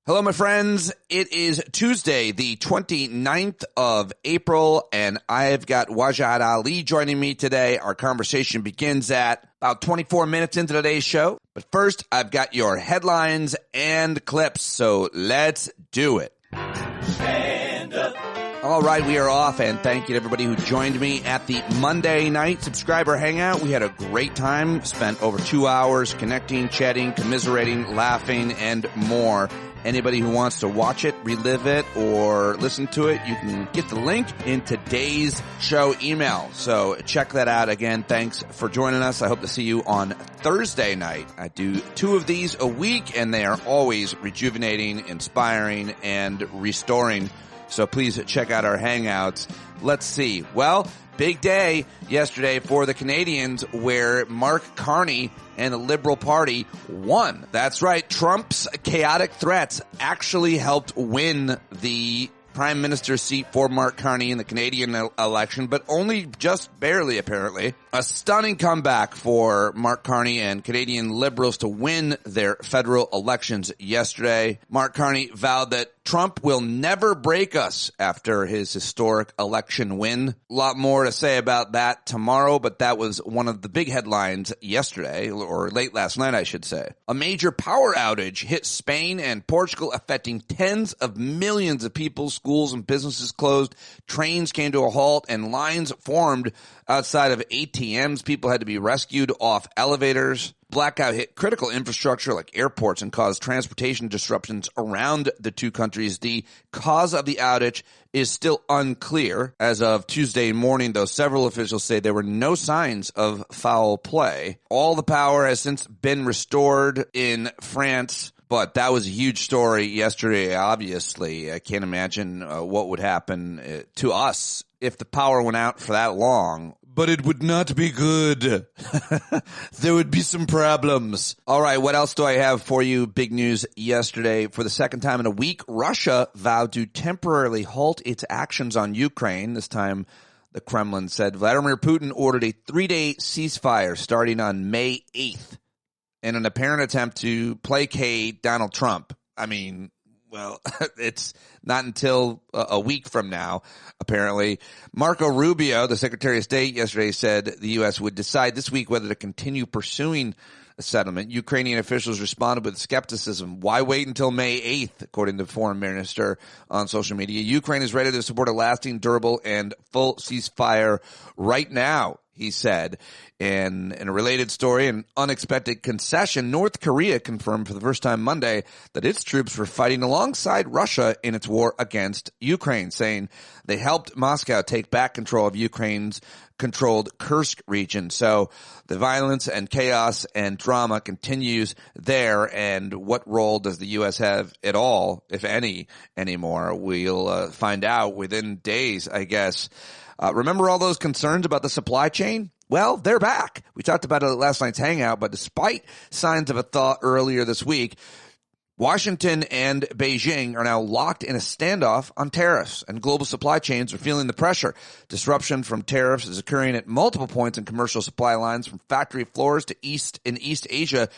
Hello, my friends. It is Tuesday, the 29th of April, and I've got Wajahat Ali joining me today. Our conversation begins at about 24 minutes into today's show. But first, I've got your headlines and clips, so let's do it. Stand up. All right, we are off, and thank you to everybody who joined me at the Monday night subscriber hangout. We had a great time, spent over 2 hours connecting, chatting, commiserating, laughing, and more. Anybody who wants to watch it, relive it, or listen to it, you can get the link in today's show email. So check that out. Again, thanks for joining us. I hope to see you on Thursday night. I do 2 of these a week, and they are always rejuvenating, inspiring, and restoring. So please check out our hangouts. Let's see. Well, big day yesterday for the Canadians where Mark Carney and the Liberal Party won. That's right. Trump's chaotic threats actually helped win the prime minister seat for Mark Carney in the Canadian election, but only just barely, apparently. A stunning comeback for Mark Carney and Canadian Liberals to win their federal elections yesterday. Mark Carney vowed that Trump will never break us after his historic election win. A lot more to say about that tomorrow, but that was one of the big headlines yesterday, or late last night, I should say. A major power outage hit Spain and Portugal, affecting tens of millions of people. Schools and businesses closed, trains came to a halt, and lines formed outside of ATMs. People had to be rescued off elevators. Blackout hit critical infrastructure like airports and caused transportation disruptions around the two countries. The cause of the outage is still unclear. As of Tuesday morning, though, several officials say there were no signs of foul play. All the power has since been restored in France, but that was a huge story yesterday, obviously. I can't imagine what would happen to us if the power went out for that long. But it would not be good. There would be some problems. All right, what else do I have for you? Big news yesterday. For the second time in a week, Russia vowed to temporarily halt its actions on Ukraine. This time, the Kremlin said Vladimir Putin ordered a 3-day ceasefire starting on May 8th in an apparent attempt to placate Donald Trump. I mean, well, it's not until a week from now, apparently. Marco Rubio, the Secretary of State, yesterday said the U.S. would decide this week whether to continue pursuing a settlement. Ukrainian officials responded with skepticism. Why wait until May 8th, according to the foreign minister on social media? Ukraine is ready to support a lasting, durable, and full ceasefire right now, he said. And in a related story, an unexpected concession, North Korea confirmed for the first time Monday that its troops were fighting alongside Russia in its war against Ukraine, saying they helped Moscow take back control of Ukraine's controlled Kursk region. So the violence and chaos and drama continues there. And what role does the U.S. have at all, if any, anymore? We'll find out within days, I guess. Remember all those concerns about the supply chain? Well, they're back. We talked about it at last night's hangout, but despite signs of a thaw earlier this week, Washington and Beijing are now locked in a standoff on tariffs, and global supply chains are feeling the pressure. Disruption from tariffs is occurring at multiple points in commercial supply lines, from factory floors to East Asia,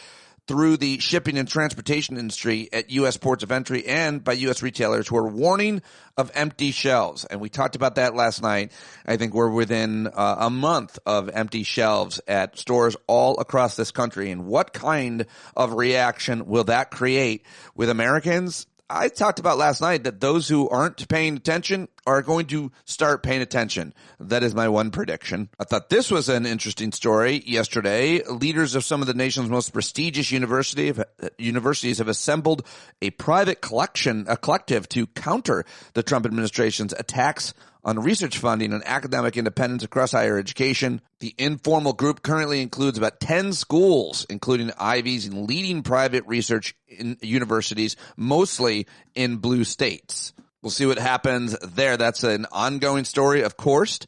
through the shipping and transportation industry at U.S. ports of entry and by U.S. retailers who are warning of empty shelves. And we talked about that last night. I think we're within a month of empty shelves at stores all across this country. And what kind of reaction will that create with Americans? I talked about last night that those who aren't paying attention are going to start paying attention. That is my one prediction. I thought this was an interesting story yesterday. Leaders of some of the nation's most prestigious universities have assembled a private collective to counter the Trump administration's attacks on research funding and academic independence across higher education. The informal group currently includes about 10 schools, including Ivies and leading private research in universities, mostly in blue states. We'll see what happens there. That's an ongoing story, of course.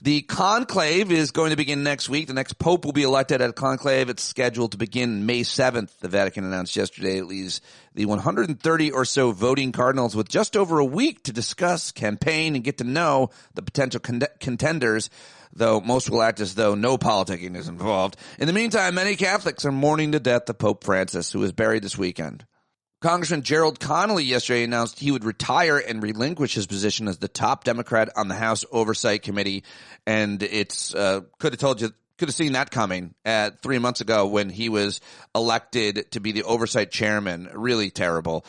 The conclave is going to begin next week. The next pope will be elected at a conclave. It's scheduled to begin May 7th. The Vatican announced yesterday it leaves the 130 or so voting cardinals with just over a week to discuss, campaign, and get to know the potential contenders, though most will act as though no politicking is involved. In the meantime, many Catholics are mourning the death of Pope Francis, who was buried this weekend. Congressman Gerald Connolly yesterday announced he would retire and relinquish his position as the top Democrat on the House Oversight Committee. And it's could have seen that coming 3 months ago when he was elected to be the oversight chairman. Really terrible.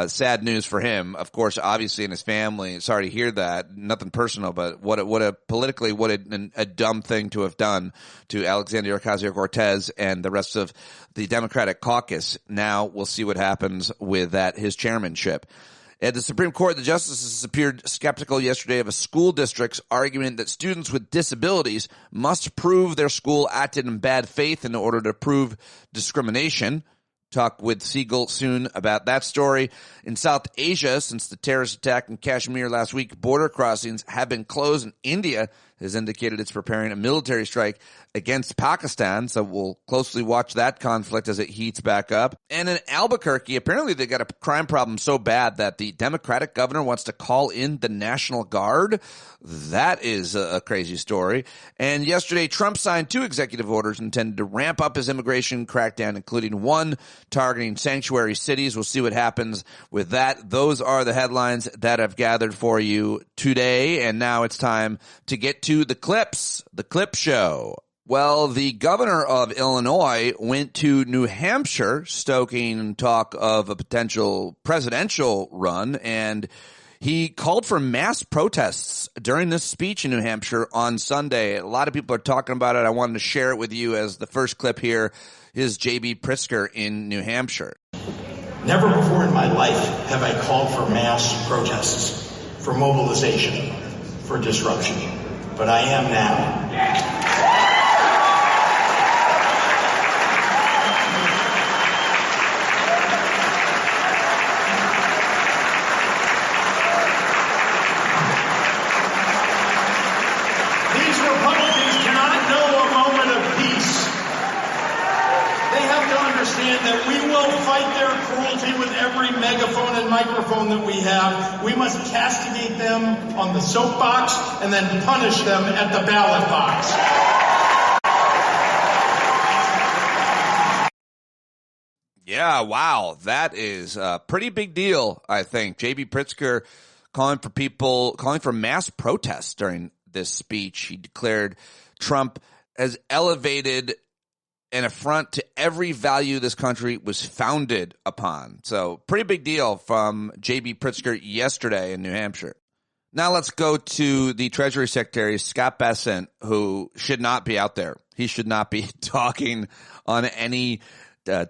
Sad news for him, of course, obviously, and his family. Sorry to hear that. Nothing personal, but what a dumb thing to have done to Alexandria Ocasio-Cortez and the rest of the Democratic caucus. Now we'll see what happens with his chairmanship. At the Supreme Court, the justices appeared skeptical yesterday of a school district's argument that students with disabilities must prove their school acted in bad faith in order to prove discrimination. Talk with Siegel soon about that story. In South Asia, since the terrorist attack in Kashmir last week, border crossings have been closed, and India has indicated it's preparing a military strike against Pakistan, so we'll closely watch that conflict as it heats back up. And in Albuquerque, apparently they got a crime problem so bad that the Democratic governor wants to call in the National Guard. That is a crazy story. And yesterday, Trump signed 2 executive orders intended to ramp up his immigration crackdown, including one targeting sanctuary cities. We'll see what happens with that. Those are the headlines that I've gathered for you today. And now it's time to get to the clips, the clip show. Well, the governor of Illinois went to New Hampshire, stoking talk of a potential presidential run, and he called for mass protests during this speech in New Hampshire on Sunday. A lot of people are talking about it. I wanted to share it with you as the first clip here is J.B. Pritzker in New Hampshire. Never before in my life have I called for mass protests, for mobilization, for disruption, but I am now. That we will fight their cruelty with every megaphone and microphone that we have. We must castigate them on the soapbox and then punish them at the ballot box. Yeah, wow. That is a pretty big deal, I think. J.B. Pritzker calling for mass protests during this speech. He declared Trump has elevated an affront to every value this country was founded upon. So pretty big deal from J.B. Pritzker yesterday in New Hampshire. Now let's go to the Treasury Secretary, Scott Bessent, who should not be out there. He should not be talking on any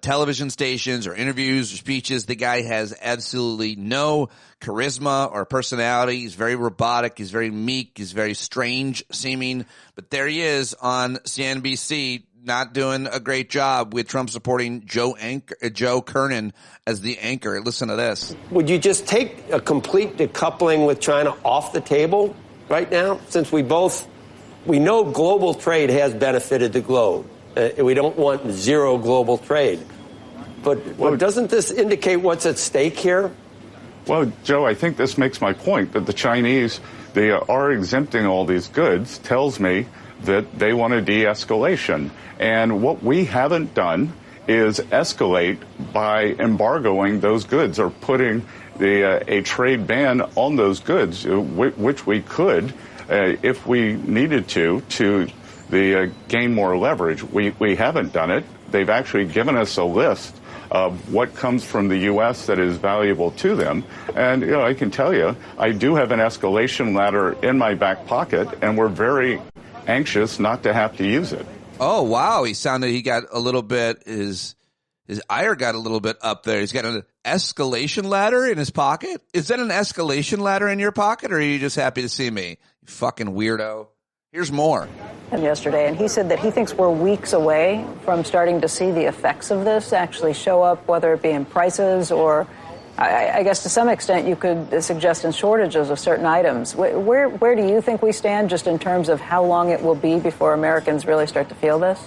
television stations or interviews or speeches. The guy has absolutely no charisma or personality. He's very robotic. He's very meek. He's very strange seeming. But there he is on CNBC, not doing a great job with Trump supporting Joe Kernan as the anchor. Listen to this. Would you just take a complete decoupling with China off the table right now? Since we know global trade has benefited the globe. We don't want zero global trade. But doesn't this indicate what's at stake here? Well, Joe, I think this makes my point that the Chinese, they are exempting all these goods, tells me that they want a de-escalation. And what we haven't done is escalate by embargoing those goods or putting a trade ban on those goods, which we could, if we needed to gain more leverage. We haven't done it. They've actually given us a list of what comes from the U.S. that is valuable to them. And, I can tell you, I do have an escalation ladder in my back pocket, and we're very anxious not to have to use it. Oh, wow. He got a little bit, his ire got a little bit up there. He's got an escalation ladder in his pocket. Is that an escalation ladder in your pocket, or are you just happy to see me? You fucking weirdo. Here's more. Yesterday, and he said that he thinks we're weeks away from starting to see the effects of this actually show up, whether it be in prices or, I guess to some extent you could suggest in shortages of certain items. Where do you think we stand just in terms of how long it will be before Americans really start to feel this?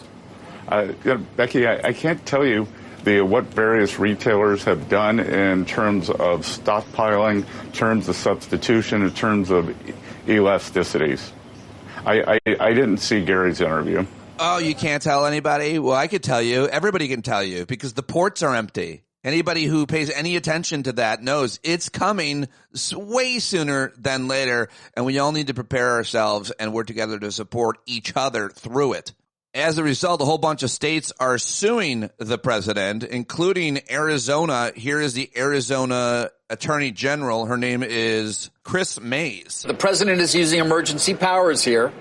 Becky, I can't tell you what various retailers have done in terms of stockpiling, in terms of substitution, in terms of elasticities. I didn't see Gary's interview. Oh, you can't tell anybody? Well, I could tell you. Everybody can tell you because the ports are empty. Anybody who pays any attention to that knows it's coming way sooner than later, and we all need to prepare ourselves and work together to support each other through it. As a result, a whole bunch of states are suing the president, including Arizona. Here is the Arizona Attorney General. Her name is Chris Mays. The president is using emergency powers here,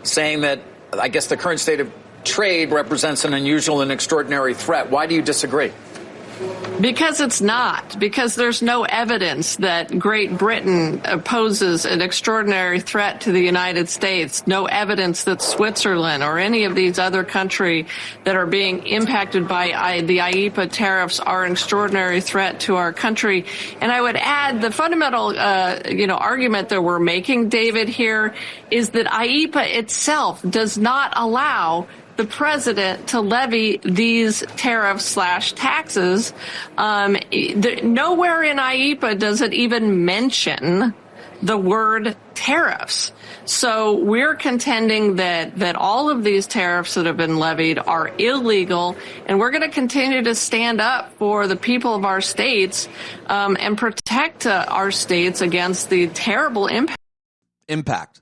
saying that, I guess, the current state of trade represents an unusual and extraordinary threat. Why do you disagree? Because it's not. Because there's no evidence that Great Britain poses an extraordinary threat to the United States. No evidence that Switzerland or any of these other countries that are being impacted by the IEEPA tariffs are an extraordinary threat to our country. And I would add the fundamental, argument that we're making, David, here is that IEEPA itself does not allow the president to levy these tariffs/taxes. Nowhere in IEEPA does it even mention the word tariffs. So we're contending that all of these tariffs that have been levied are illegal, and we're going to continue to stand up for the people of our states and protect our states against the terrible impact.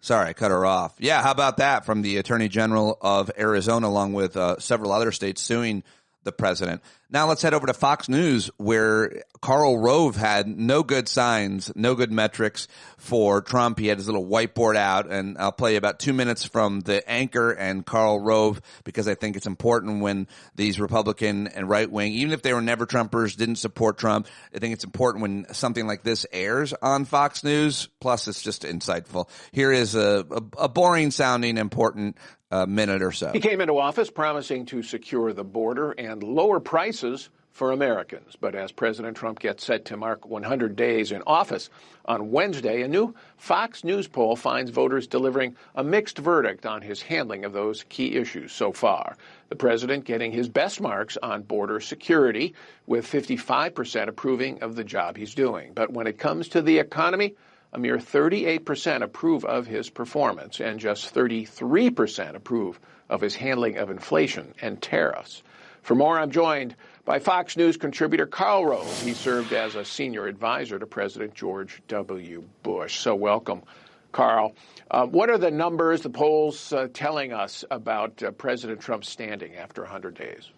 Sorry, I cut her off. Yeah, how about that from the Attorney General of Arizona, along with several other states suing the president. Now let's head over to Fox News, where Karl Rove had no good signs, no good metrics for Trump. He had his little whiteboard out, and I'll play you about 2 minutes from the anchor and Karl Rove, because I think it's important when these Republican and right-wing, even if they were never Trumpers, didn't support Trump, I think it's important when something like this airs on Fox News. Plus, it's just insightful. Here is a boring-sounding, important minute or so. He came into office promising to secure the border and lower prices for Americans. But as President Trump gets set to mark 100 days in office on Wednesday, a new Fox News poll finds voters delivering a mixed verdict on his handling of those key issues so far. The president getting his best marks on border security, with 55% approving of the job he's doing. But when it comes to the economy, a mere 38% approve of his performance, and just 33% approve of his handling of inflation and tariffs. For more, I'm joined by Fox News contributor Karl Rove. He served as a senior advisor to President George W. Bush. So welcome, Karl. What are the numbers, the polls telling us about President Trump's standing after 100 days?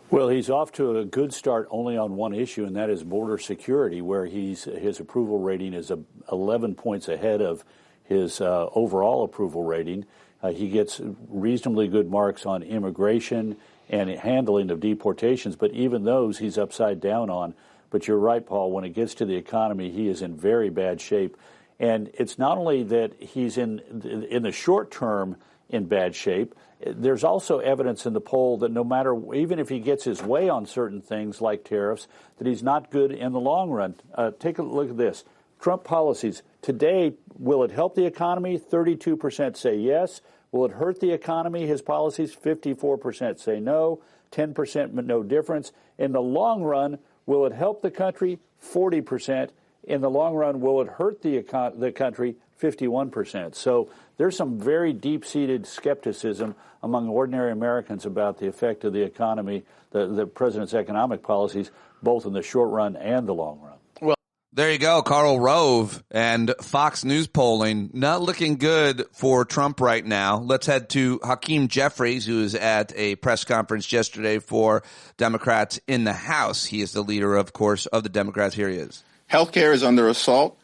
Well, he's off to a good start only on one issue, and that is border security, where his approval rating is 11 points ahead of his overall approval rating. He gets reasonably good marks on immigration and handling of deportations, but even those he's upside down on. But you're right, Paul, when it gets to the economy, he is in very bad shape. And it's not only that he's in the short term in bad shape, there's also evidence in the poll that no matter, even if he gets his way on certain things like tariffs, that he's not good in the long run. Take a look at this. Trump policies. Today, will it help the economy? 32% say yes. Will it hurt the economy, his policies? 54% say no. 10% no difference. In the long run, will it help the country? 40%. In the long run, will it hurt the country? 51%. So there's some very deep-seated skepticism among ordinary Americans about the effect of the economy, the president's economic policies, both in the short run and the long run. Well, there you go, Karl Rove and Fox News polling. Not looking good for Trump right now. Let's head to Hakeem Jeffries, who was at a press conference yesterday for Democrats in the House. He is the leader, of course, of the Democrats. Here he is. Healthcare is under assault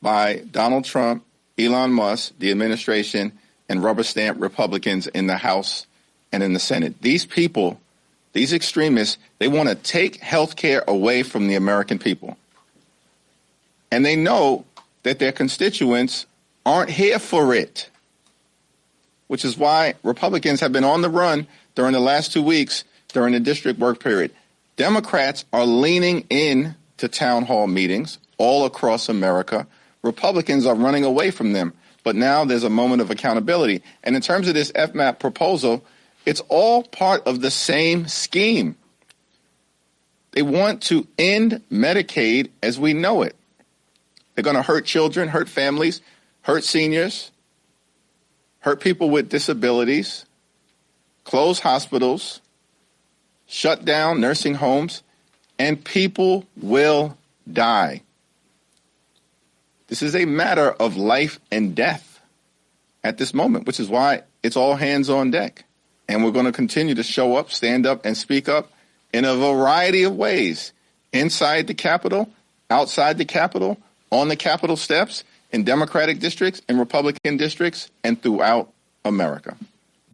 by Donald Trump, Elon Musk, the administration, and rubber stamp Republicans in the House and in the Senate. These people, these extremists, they want to take health care away from the American people. And they know that their constituents aren't here for it, which is why Republicans have been on the run during the last 2 weeks during the district work period. Democrats are leaning in to town hall meetings all across America. Republicans are running away from them. But now there's a moment of accountability. And in terms of this FMAP proposal, it's all part of the same scheme. They want to end Medicaid as we know it. They're going to hurt children, hurt families, hurt seniors, hurt people with disabilities, close hospitals, shut down nursing homes, and people will die. This is a matter of life and death at this moment, which is why it's all hands on deck. And we're going to continue to show up, stand up, and speak up in a variety of ways, inside the Capitol, outside the Capitol, on the Capitol steps, in Democratic districts, in Republican districts, and throughout America.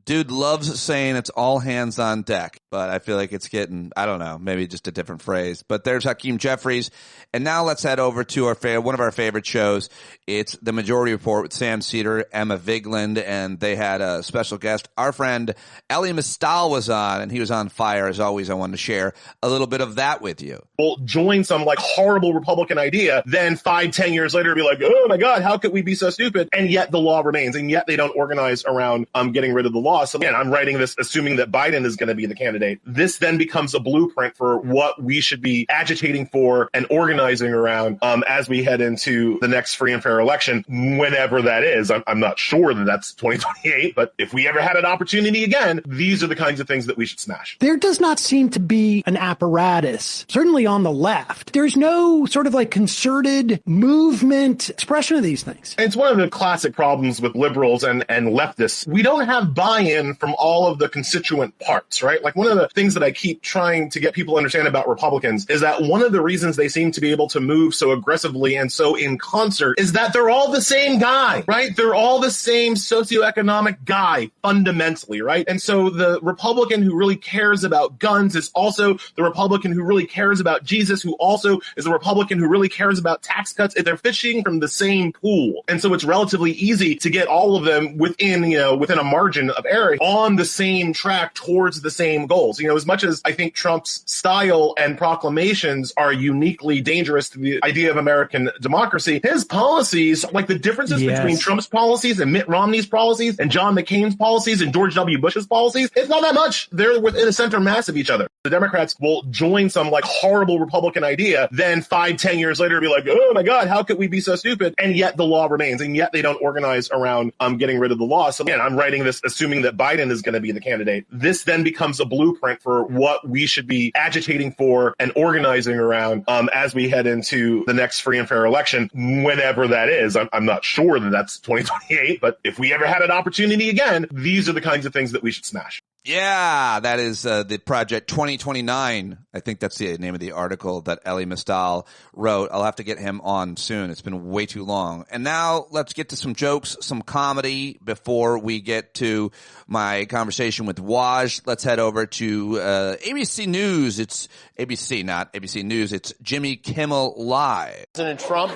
Dude loves saying it's all hands on deck, but I feel like it's getting, I don't know, maybe just a different phrase. But there's Hakeem Jeffries. And now let's head over to one of our favorite shows. It's The Majority Report with Sam Cedar, Emma Vigland, and they had a special guest. Our friend Elie Mystal was on, and he was on fire. As always, I wanted to share a little bit of that with you. Will join some like horrible Republican idea, then 5-10 years later be like, oh my God, how could we be so stupid? And yet the law remains, and yet they don't organize around getting rid of the law. So again, I'm writing this assuming that Biden is going to be the candidate. This then becomes a blueprint for what we should be agitating for and organizing around as we head into the next free and fair election, whenever that is. I'm not sure that that's 2028, but if we ever had an opportunity again, these are the kinds of things that we should smash. There does not seem to be an apparatus, certainly on the left. There's no sort of like concerted movement expression of these things. It's one of the classic problems with liberals and leftists. We don't have buy-in from all of the constituent parts, right? Like one of the things that I keep trying to get people to understand about Republicans is that one of the reasons they seem to be able to move so aggressively and so in concert is that they're all the same guy, right? They're all the same socioeconomic guy, fundamentally, right? And so the Republican who really cares about guns is also the Republican who really cares about Jesus, who also is a Republican who really cares about tax cuts. They're fishing from the same pool. And so it's relatively easy to get all of them within a margin of error on the same track towards the same goals. As much as I think Trump's style and proclamations are uniquely dangerous to the idea of American democracy, his policies, like the differences between Trump's policies and Mitt Romney's policies and John McCain's policies and George W. Bush's policies, it's not that much. They're within a center mass of each other. The Democrats will join some like horrible Republican idea, then 5-10 years later be like, oh my God, how could we be so stupid? And yet the law remains, and yet they don't organize around getting rid of the law. So again, I'm writing this assuming that Biden is going to be the candidate. This then becomes a blueprint for what we should be agitating for and organizing around as we head into the next free and fair election, whenever that is. I'm not sure that that's 2028, but if we ever had an opportunity again, these are the kinds of things that we should smash. Yeah, that is the Project 2029. I think that's the name of the article that Elie Mystal wrote. I'll have to get him on soon. It's been way too long. And now let's get to some jokes, some comedy before we get to my conversation with Waj. Let's head over to ABC News. It's ABC, not ABC News. It's Jimmy Kimmel Live. President Trump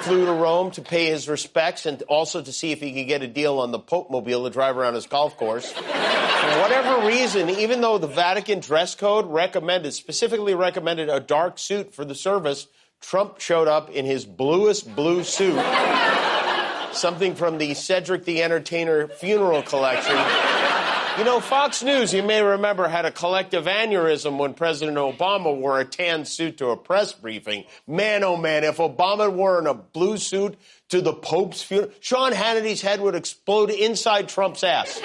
flew to Rome to pay his respects and also to see if he could get a deal on the Pope Mobile to drive around his golf course. For whatever reason, even though the Vatican dress code specifically recommended a dark suit for the service, Trump showed up in his bluest blue suit, something from the Cedric the Entertainer funeral collection. Fox News, you may remember, had a collective aneurysm when President Obama wore a tan suit to a press briefing. Man, oh man, if Obama wore in a blue suit to the Pope's funeral, Sean Hannity's head would explode inside Trump's ass.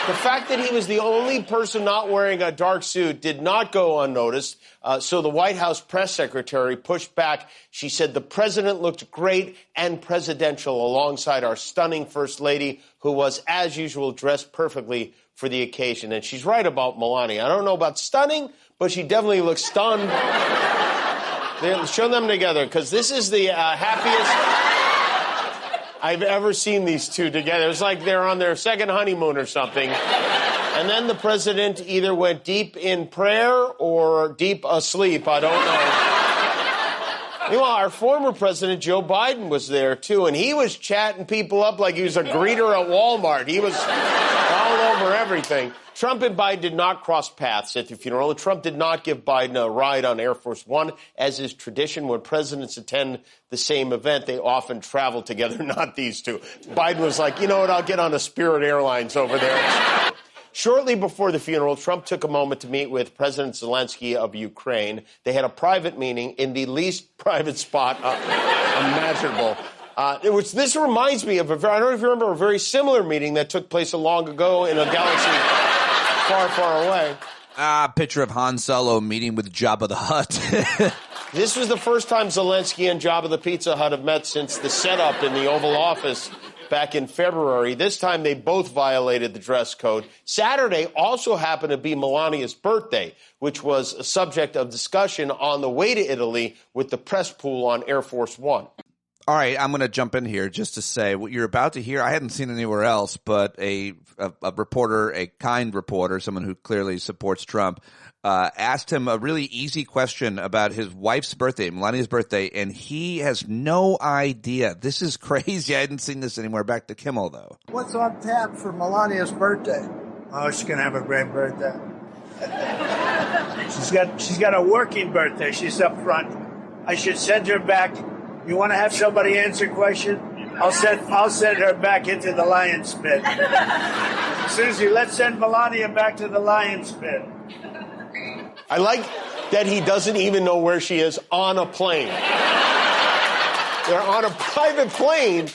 The fact that he was the only person not wearing a dark suit did not go unnoticed. So the White House press secretary pushed back. She said the president looked great and presidential alongside our stunning first lady, who was, as usual, dressed perfectly for the occasion. And she's right about Melania. I don't know about stunning, but she definitely looks stunned. Show them together, because this is the happiest I've ever seen these two together. It's like they're on their second honeymoon or something. And then the president either went deep in prayer or deep asleep. I don't know. Meanwhile, our former president, Joe Biden, was there, too, and he was chatting people up like he was a greeter at Walmart. He was all over everything. Trump and Biden did not cross paths at the funeral. Trump did not give Biden a ride on Air Force One, as is tradition. When presidents attend the same event, they often travel together, not these two. Biden was like, you know what, I'll get on a Spirit Airlines over there. Shortly before the funeral, Trump took a moment to meet with President Zelensky of Ukraine. They had a private meeting in the least private spot imaginable. This reminds me of I don't know if you remember, a very similar meeting that took place long ago in a galaxy far, far away. Picture of Han Solo meeting with Jabba the Hutt. This was the first time Zelensky and Jabba the Pizza Hut have met since the setup in the Oval Office back in February. This time they both violated the dress code. Saturday also happened to be Melania's birthday, which was a subject of discussion on the way to Italy with the press pool on Air Force One. All right, I'm going to jump in here just to say what you're about to hear. I hadn't seen anywhere else, but a reporter, a kind reporter, someone who clearly supports Trump, asked him a really easy question about his wife's birthday, Melania's birthday, and he has no idea. This is crazy. I hadn't seen this anywhere. Back to Kimmel, though. What's on tap for Melania's birthday? Oh, she's going to have a great birthday. She's got a working birthday. She's up front. I should send her back. You want to have somebody answer a question? I'll send her back into the lion's pit. Susie, let's send Melania back to the lion's pit. I like that he doesn't even know where she is on a plane. They're on a private plane.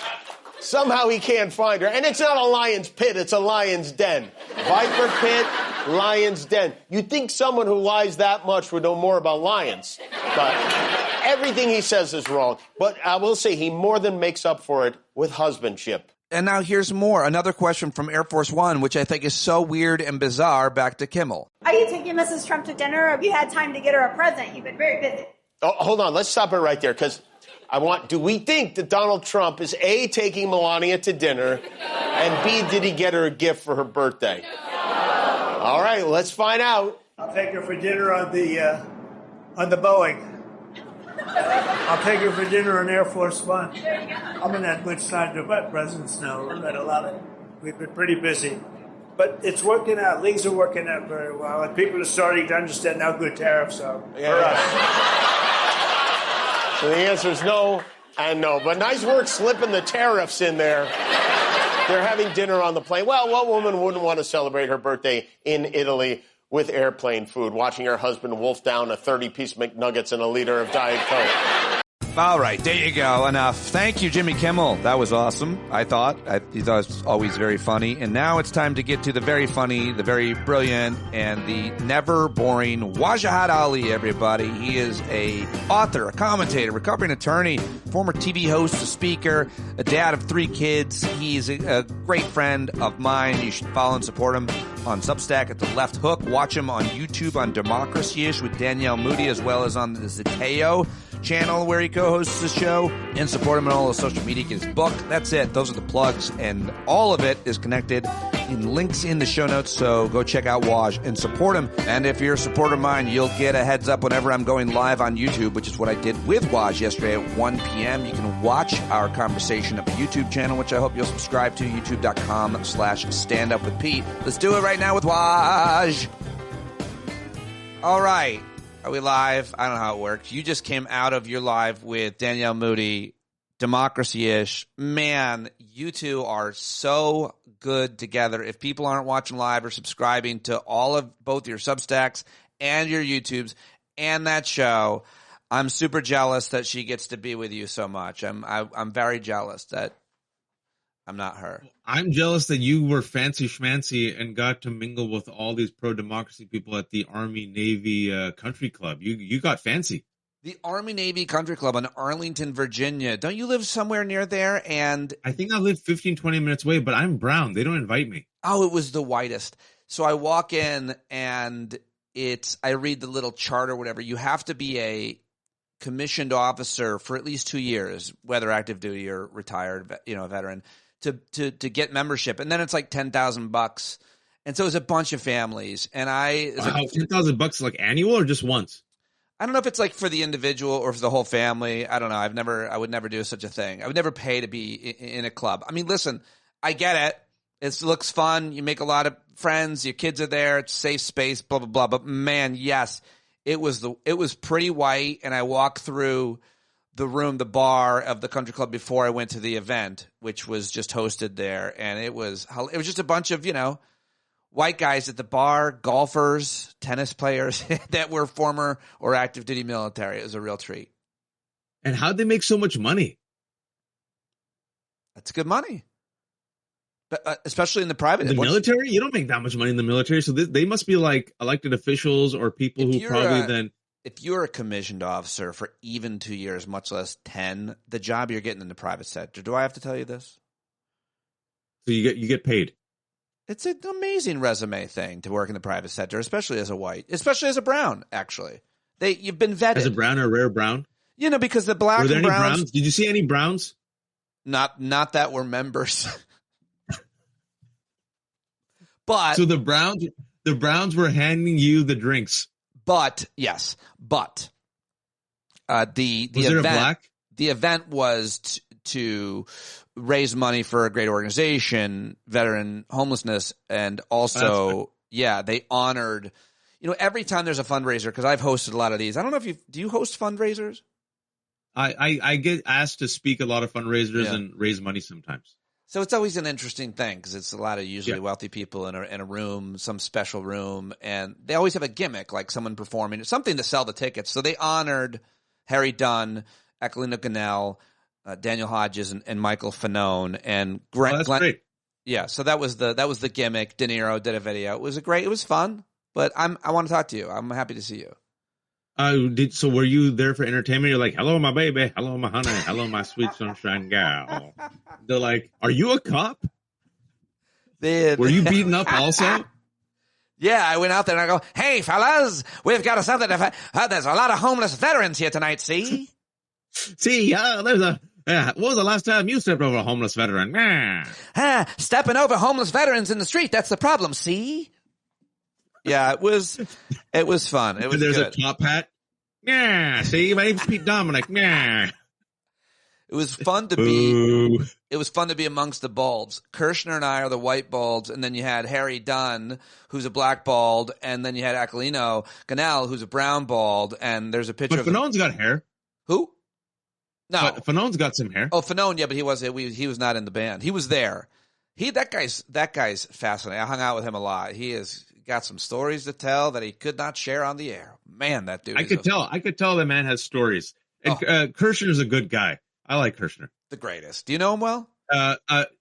Somehow he can't find her. And it's not a lion's pit, it's a lion's den. Viper pit, lion's den. You'd think someone who lies that much would know more about lions. But everything he says is wrong. But I will say he more than makes up for it with husbandship. And now here's more. Another question from Air Force One, which I think is so weird and bizarre. Back to Kimmel. Are you taking Mrs. Trump to dinner, or have you had time to get her a present? You've been very busy. Oh, hold on. Let's stop it right there, because do we think that Donald Trump is A, taking Melania to dinner, and B, did he get her a gift for her birthday? All right, let's find out. I'll take her for dinner on the Boeing. I'll take her for dinner on Air Force One. I'm in that much time to let presidents know. We've been pretty busy. But it's working out. Things are working out very well. And people are starting to understand how good tariffs are for us. So the answer is no and no. But nice work slipping the tariffs in there. They're having dinner on the plane. Well, what woman wouldn't want to celebrate her birthday in Italy with airplane food, watching her husband wolf down a 30-piece McNuggets and a liter of Diet Coke? All right, there you go. Enough. Thank you, Jimmy Kimmel. That was awesome, I thought. He thought it was always very funny. And now it's time to get to the very funny, the very brilliant, and the never boring Wajahat Ali, everybody. He is a author, a commentator, recovering attorney, former TV host, a speaker, a dad of 3 kids. He's a great friend of mine. You should follow and support him on Substack at The Left Hook. Watch him on YouTube on Democracy-ish with DAnielle Moodie, as well as on the Zeteo channel where he co-hosts the show, and support him on all the social media. Get his book. That's it. Those are the plugs, and all of it is connected in links in the show notes, so go check out Waj and support him. And if you're a supporter of mine, you'll get a heads up whenever I'm going live on YouTube, which is what I did with Waj yesterday at 1 p.m. You can watch our conversation at the YouTube channel, which I hope you'll subscribe to, youtube.com/standupwithpete. Let's do it right now with Waj. All right. Are we live? I don't know how it works. You just came out of your live with DAnielle Moodie, Democracy-ish. Man, you two are so good together. If people aren't watching live or subscribing to all of both your Substacks and your YouTubes and that show, I'm super jealous that she gets to be with you so much. I'm very jealous that I'm not her. I'm jealous that you were fancy schmancy and got to mingle with all these pro-democracy people at the Army-Navy Country Club. You got fancy. The Army-Navy Country Club in Arlington, Virginia. Don't you live somewhere near there? And I think I live 15, 20 minutes away, but I'm brown. They don't invite me. Oh, it was the whitest. So I walk in and I read the little chart or whatever. You have to be a commissioned officer for at least 2 years, whether active duty or retired, a veteran, to get membership. And then it's like $10,000. And so it was a bunch of families. And $10,000 like annual or just once? I don't know if it's like for the individual or for the whole family. I don't know. I would never do such a thing. I would never pay to be in a club. I mean, listen, I get it. It looks fun. You make a lot of friends. Your kids are there. It's a safe space, blah, blah, blah. But man, yes, it was pretty white. And I walked through the bar of the country club before I went to the event, which was just hosted there. And it was just a bunch of, white guys at the bar, golfers, tennis players that were former or active duty military. It was a real treat. And how'd they make so much money? That's good money. But, especially in the private. The military? You don't make that much money in the military. So they must be like elected officials or people who probably then. If you're a commissioned officer for even 2 years, much less 10, the job you're getting in the private sector. Do I have to tell you this? So you get paid. It's an amazing resume thing to work in the private sector, especially as a white, especially as a brown, actually. You've been vetted. As a brown or rare brown? You know, because the black Were there and any browns. Did you see any browns? Not that were members. But so the Browns were handing you the drinks. The event was to raise money for a great organization, veteran homelessness, and also they honored. You know, every time there's a fundraiser, because I've hosted a lot of these. I don't know if do you host fundraisers? I get asked to speak at a lot of fundraisers and raise money sometimes. So it's always an interesting thing because it's a lot of usually wealthy people in a room, some special room, and they always have a gimmick, like someone performing, something to sell the tickets. So they honored Harry Dunn, Aquilina Ganell, Daniel Hodges, and Michael Fanone, and Glenn. Great. Yeah, so that was the gimmick. De Niro did a video. It was fun, but I want to talk to you. I'm happy to see you. So were you there for entertainment? You're like, hello, my baby. Hello, my honey. Hello, my sweet sunshine gal. They're like, are you a cop? Were you beaten up also? Yeah, I went out there and I go, hey, fellas, we've got something to there's a lot of homeless veterans here tonight, see? See, what was the last time you stepped over a homeless veteran? Stepping over homeless veterans in the street, that's the problem, see? Yeah, it was fun. It was There's good. a top hat. Yeah, see, my name's Pete Dominic. Yeah. It was fun to be. It was fun to be amongst the balds. Kirshner and I are the white balds, and then you had Harry Dunn, who's a black bald, and then you had Aquilino Ganell, who's a brown bald. And there's a picture. But Fanone's got hair. Who? No, Fanone's got some hair. Oh, Fanone, yeah, but he was not in the band. He was there. That guy's fascinating. I hung out with him a lot. He has got some stories to tell that he could not share on the air. Man, that dude. I could tell the man has stories. And Kirshner's a good guy. I like Kirshner. The greatest. Do you know him well?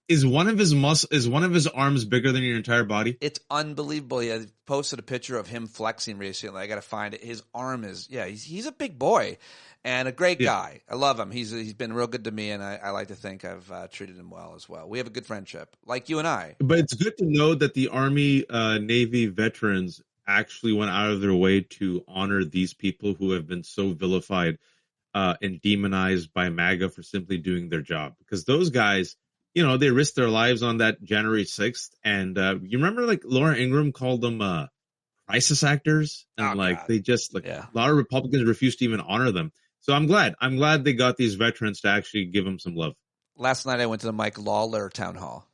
Is one of his arms bigger than your entire body? It's unbelievable. He posted a picture of him flexing recently. I got to find it. His arm is he's a big boy and a great guy. I love him. He's been real good to me, and I like to think I've treated him well as well. We have a good friendship, like you and I. But it's good to know that the Army, Navy veterans actually went out of their way to honor these people who have been so vilified and demonized by MAGA for simply doing their job. Because those guys, they risked their lives on that January 6th. And you remember, like, Laura Ingraham called them crisis actors? And, they just, a lot of Republicans refused to even honor them. So I'm glad they got these veterans to actually give them some love. Last night I went to the Mike Lawler town hall.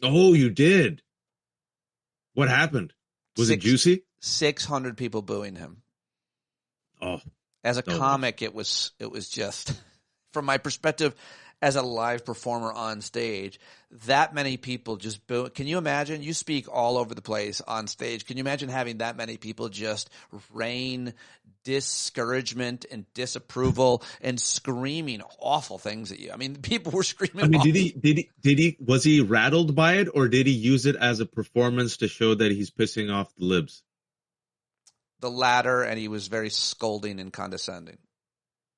Oh, you did? What happened? Was it juicy? 600 people booing him. Oh. As a comic, it was just, from my perspective, as a live performer on stage, that many people just boo. Can you imagine? You speak all over the place on stage. Can you imagine having that many people just rain discouragement and disapproval and screaming awful things at you? I mean, people were screaming. I mean, was he rattled by it, or did he use it as a performance to show that he's pissing off the libs? The latter, and he was very scolding and condescending.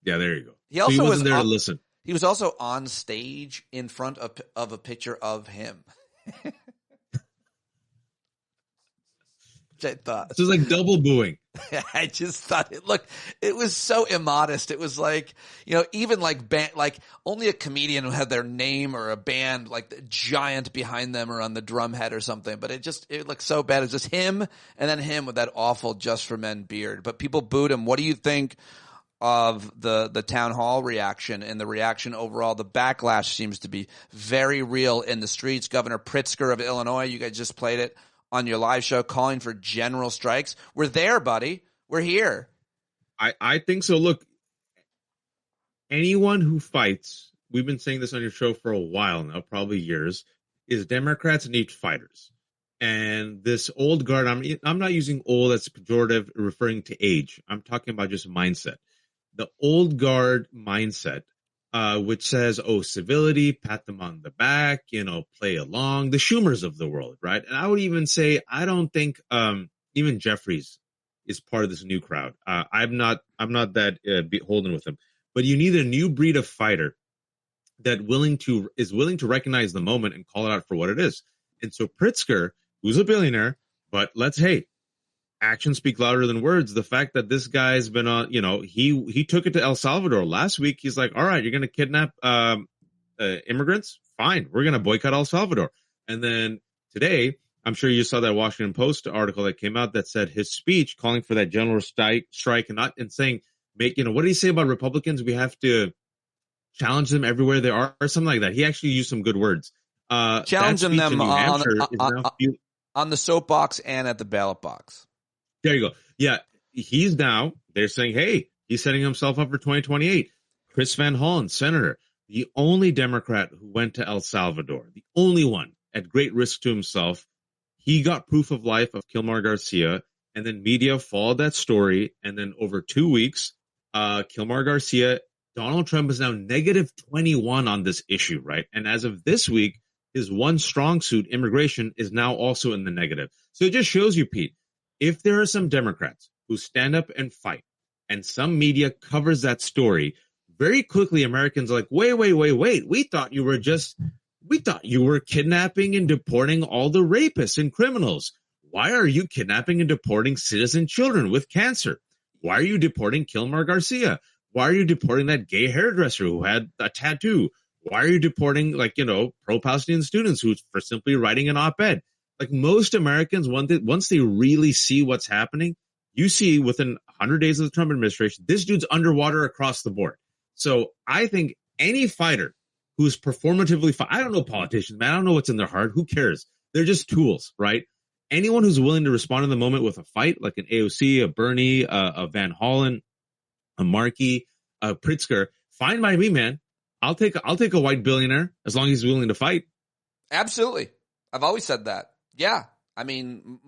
Yeah, there you go. He also wasn't there to listen. He was also on stage in front of a picture of him. Which I thought. So it was like double booing. I just thought it was so immodest. It was like, even like only a comedian would have their name or a band like the giant behind them or on the drum head or something. But it looked so bad. It's just him and then him with that awful Just for Men beard. But people booed him. What do you think of the town hall reaction and the reaction overall? The backlash seems to be very real in the streets. Governor Pritzker of Illinois, you guys just played it on your live show, calling for general strikes. We're there, buddy. We're here. I think so. Look, anyone who fights, we've been saying this on your show for a while now, probably years, is Democrats need fighters. And this old guard, I'm not using old as pejorative, referring to age. I'm talking about just mindset. The old guard mindset which says, oh, civility, pat them on the back, play along, the Schumers of the world, right? And I would even say, I don't think even Jeffries is part of this new crowd. I'm not that beholden with him. But you need a new breed of fighter that is willing to recognize the moment and call it out for what it is. And so Pritzker, who's a billionaire, but actions speak louder than words. The fact that this guy's been on, he took it to El Salvador last week. He's like, all right, you're going to kidnap immigrants? Fine. We're going to boycott El Salvador. And then today, I'm sure you saw that Washington Post article that came out that said his speech calling for that general strike and saying, what did he say about Republicans? We have to challenge them everywhere they are, or something like that. He actually used some good words. Challenging them on the soapbox and at the ballot box. There you go. Yeah, they're saying, hey, he's setting himself up for 2028. Chris Van Hollen, senator, the only Democrat who went to El Salvador, the only one at great risk to himself. He got proof of life of Kilmar Garcia, and then media followed that story. And then over 2 weeks, Kilmar Garcia, Donald Trump is now negative 21 on this issue, right? And as of this week, his one strong suit, immigration, is now also in the negative. So it just shows you, Pete, if there are some Democrats who stand up and fight, and some media covers that story, very quickly Americans are like, wait. We thought you were kidnapping and deporting all the rapists and criminals. Why are you kidnapping and deporting citizen children with cancer? Why are you deporting Kilmar Garcia? Why are you deporting that gay hairdresser who had a tattoo? Why are you deporting, pro-Palestinian students for simply writing an op-ed? Like most Americans, once they really see what's happening, you see within 100 days of the Trump administration, this dude's underwater across the board. So I think any fighter who's performatively I don't know politicians, man. I don't know what's in their heart. Who cares? They're just tools, right? Anyone who's willing to respond in the moment with a fight, like an AOC, a Bernie, a Van Hollen, a Markey, a Pritzker, fine by me, man. I'll take a white billionaire as long as he's willing to fight. Absolutely. I've always said that. Yeah. I mean,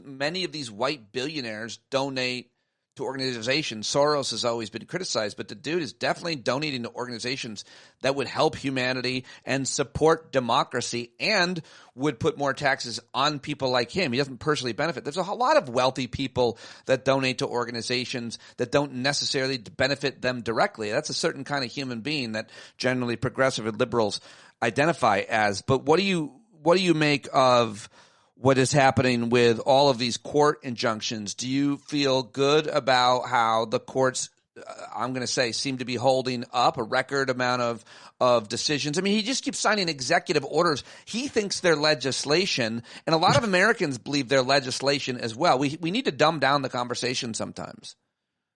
many of these white billionaires donate to organizations. Soros has always been criticized, but the dude is definitely donating to organizations that would help humanity and support democracy and would put more taxes on people like him. He doesn't personally benefit. There's a lot of wealthy people that donate to organizations that don't necessarily benefit them directly. That's a certain kind of human being that generally progressive and liberals identify as. But what do you make of what is happening with all of these court injunctions? Do you feel good about how the courts, I'm going to say, seem to be holding up a record amount of decisions? I mean, he just keeps signing executive orders. He thinks they're legislation, and a lot of Americans believe they're legislation as well. We need to dumb down the conversation sometimes.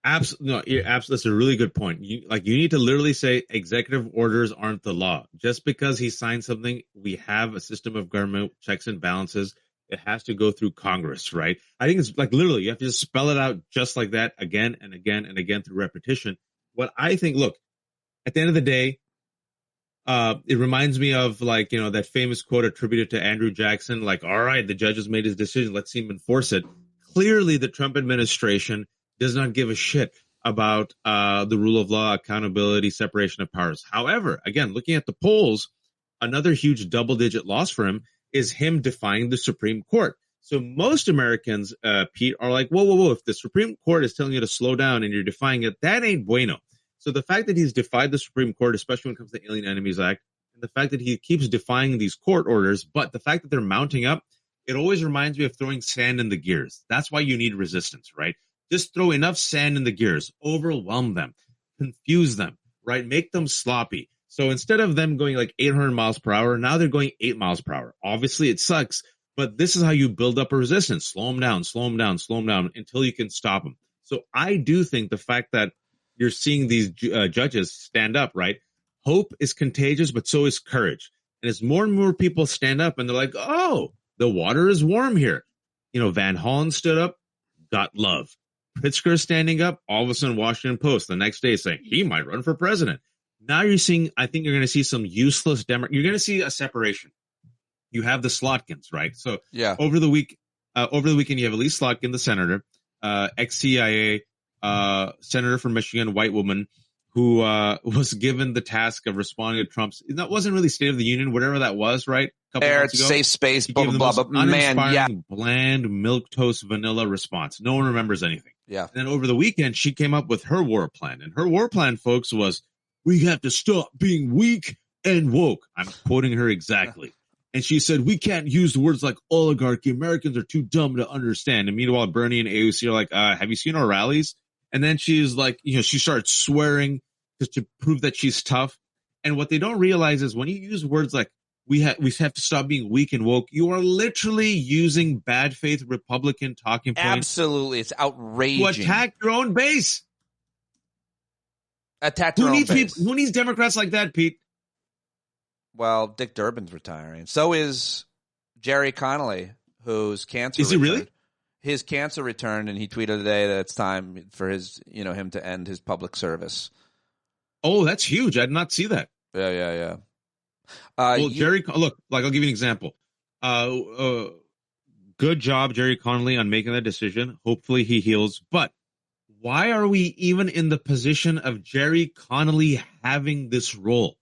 Absolutely. That's a really good point. You need to literally say executive orders aren't the law. Just because he signed something, we have a system of government checks and balances. It has to go through Congress, right? I think it's literally, you have to just spell it out just like that again and again and again through repetition. What I think, look, at the end of the day, it reminds me of that famous quote attributed to Andrew Jackson, all right, the judge has made his decision, let's see him enforce it. Clearly, the Trump administration does not give a shit about the rule of law, accountability, separation of powers. However, again, looking at the polls, another huge double-digit loss for him is him defying the Supreme Court. So most Americans, Pete, are like, whoa, if the Supreme Court is telling you to slow down and you're defying it, that ain't bueno. So the fact that he's defied the Supreme Court, especially when it comes to the Alien Enemies Act, and the fact that he keeps defying these court orders, but the fact that they're mounting up, it always reminds me of throwing sand in the gears. That's why you need resistance, right? Just throw enough sand in the gears, overwhelm them, confuse them, right? Make them sloppy. So instead of them going 800 miles per hour, now they're going 8 miles per hour. Obviously, it sucks, but this is how you build up a resistance. Slow them down until you can stop them. So I do think the fact that you're seeing these judges stand up, right? Hope is contagious, but so is courage. And as more and more people stand up and they're like, oh, the water is warm here. Van Hollen stood up, got love. Pritzker standing up, all of a sudden Washington Post the next day saying he might run for president. Now I think you're going to see some useless you're going to see a separation. You have the Slotkins, right? So yeah. Over the weekend, you have Elise Slotkin, the senator, ex-CIA, senator from Michigan, white woman, who was given the task of responding to Trump's, that wasn't really State of the Union, whatever that was, right? A couple months ago. Safe space, He blah, gave blah, the blah. most But man, yeah. bland, milquetoast vanilla response. No one remembers anything. Yeah. And then over the weekend, she came up with her war plan. And her war plan, folks, was, we have to stop being weak and woke. I'm quoting her exactly. And she said, we can't use the words like oligarchy. Americans are too dumb to understand. And meanwhile, Bernie and AOC are like, have you seen our rallies? And then she's like, she starts swearing just to prove that she's tough. And what they don't realize is when you use words like, we have to stop being weak and woke, you are literally using bad faith Republican talking points. Absolutely. It's outrageous. To attack your own base. Attack their own base. Who needs Democrats like that, Pete? Well, Dick Durbin's retiring. So is Jerry Connolly, whose cancer returned. Is he really? His cancer returned, and he tweeted today that it's time for him to end his public service. Oh, that's huge. I did not see that. Yeah. Jerry, look, I'll give you an example. Good job, Jerry Connolly, on making that decision. Hopefully he heals. But why are we even in the position of Jerry Connolly having this role?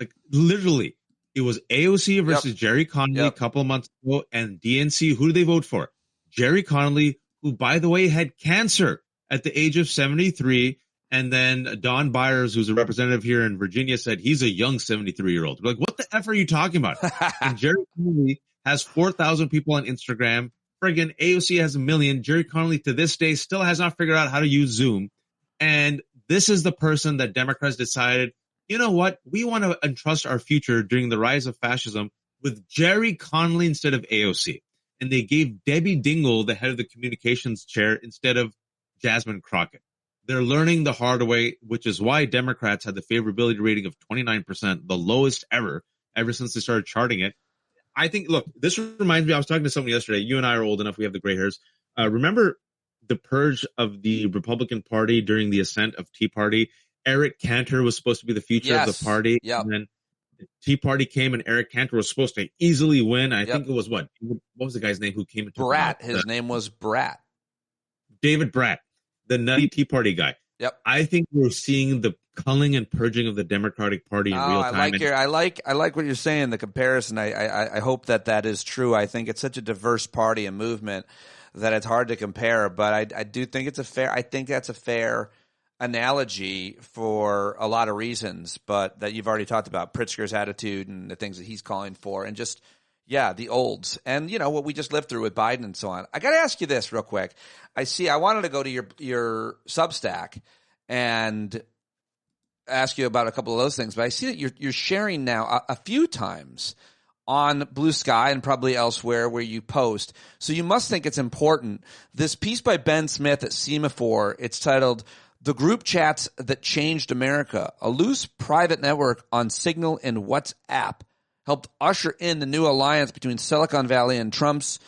Like, literally, it was AOC versus Jerry Connolly a couple of months ago, and DNC, who did they vote for? Jerry Connolly, who, by the way, had cancer at the age of 73. And then Don Byers, who's a representative here in Virginia, said he's a young 73-year-old. We're like, what the F are you talking about? And Jerry Connolly has 4,000 people on Instagram. Friggin' AOC has 1 million. Jerry Connolly, to this day, still has not figured out how to use Zoom. And this is the person that Democrats decided, you know what? We want to entrust our future during the rise of fascism with Jerry Connolly instead of AOC. And they gave Debbie Dingell the head of the communications chair instead of Jasmine Crockett. They're learning the hard way, which is why Democrats had the favorability rating of 29%, the lowest ever since they started charting it. I think, look, this reminds me, I was talking to someone yesterday. You and I are old enough. We have the gray hairs. Remember the purge of the Republican Party during the ascent of Tea Party? Eric Cantor was supposed to be the future of the party. Yep. And then the Tea Party came and Eric Cantor was supposed to easily win. I think it was what was the guy's name who came into Bratt. His name was Bratt. David Bratt, the nutty Tea Party guy. Yep. I think we're seeing the culling and purging of the Democratic Party in real time. I like what you're saying, the comparison. I hope that is true. I think it's such a diverse party and movement that it's hard to compare, but I do think that's a fair analogy for a lot of reasons, but that you've already talked about, Pritzker's attitude and the things that he's calling for, and just the olds, and what we just lived through with Biden and so on. I got to ask you this real quick. I wanted to go to your Substack and ask you about a couple of those things, but I see that you're sharing now a few times on Blue Sky and probably elsewhere where you post. So you must think it's important. This piece by Ben Smith at Semaphore, it's titled "The Group Chats That Changed America," a loose private network on Signal and WhatsApp helped usher in the new alliance between Silicon Valley and Trump's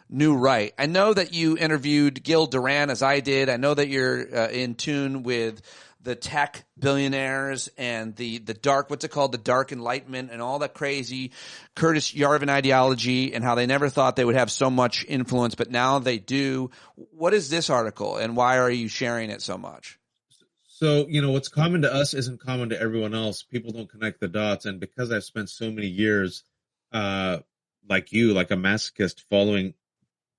new right. I know that you interviewed Gil Duran, as I did. I know that you're in tune with the tech billionaires and the dark, what's it called, the dark enlightenment and all that crazy Curtis Yarvin ideology and how they never thought they would have so much influence, but now they do. What is this article and why are you sharing it so much? So, what's common to us isn't common to everyone else. People don't connect the dots. And because I've spent so many years, like you, like a masochist, following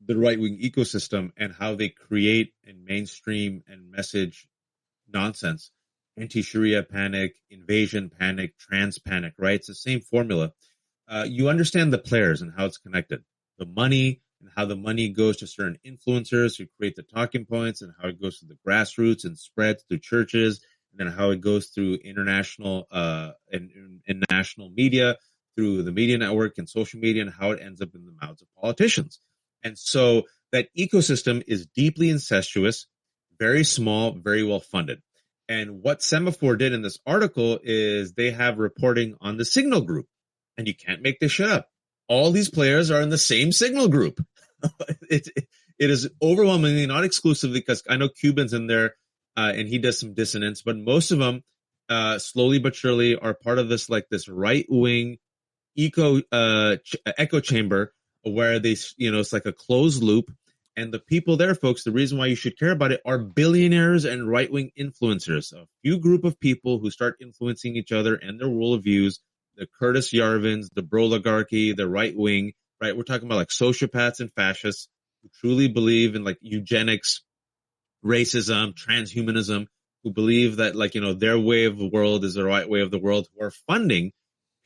the right-wing ecosystem and how they create and mainstream and message nonsense, anti-Sharia panic, invasion panic, trans panic, right? It's the same formula. You understand the players and how it's connected. The money, and how the money goes to certain influencers who create the talking points, and how it goes to the grassroots and spreads through churches, and then how it goes through international and national media, through the media network and social media, and how it ends up in the mouths of politicians. And so that ecosystem is deeply incestuous, very small, very well funded. And what Semaphore did in this article is they have reporting on the Signal group, and you can't make this shit up. All these players are in the same Signal group. It is overwhelmingly, not exclusively, because I know Cuban's in there and he does some dissonance, but most of them slowly but surely are part of this right-wing echo chamber where they, it's like a closed loop. And the people there, folks, the reason why you should care about it are billionaires and right-wing influencers. A few group of people who start influencing each other and their worldviews, the Curtis Yarvins, the Broligarchy, the right-wing, right? We're talking about like sociopaths and fascists who truly believe in like eugenics, racism, transhumanism, who believe that like, their way of the world is the right way of the world, who are funding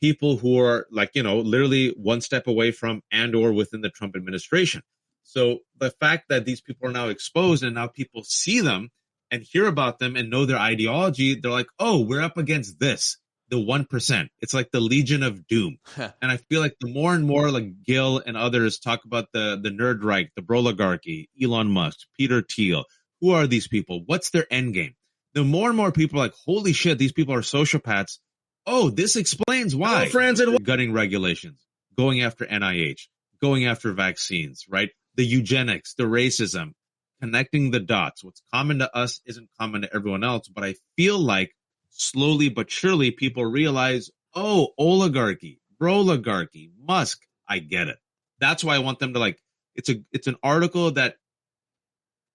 people who are like, literally one step away from and or within the Trump administration. So the fact that these people are now exposed and now people see them and hear about them and know their ideology, they're like, oh, we're up against this, the 1%. It's like the Legion of Doom. And I feel like the more and more like Gil and others talk about the nerd right, the Broligarchy, Elon Musk, Peter Thiel, who are these people? What's their end game? The more and more people are like, holy shit, these people are sociopaths. Oh, this explains why. Gutting regulations, going after NIH, going after vaccines, right? The eugenics, the racism, connecting the dots. What's common to us isn't common to everyone else. But I feel like slowly but surely people realize, oh, oligarchy, broligarchy, Musk, I get it. That's why I want them to like, it's an article that,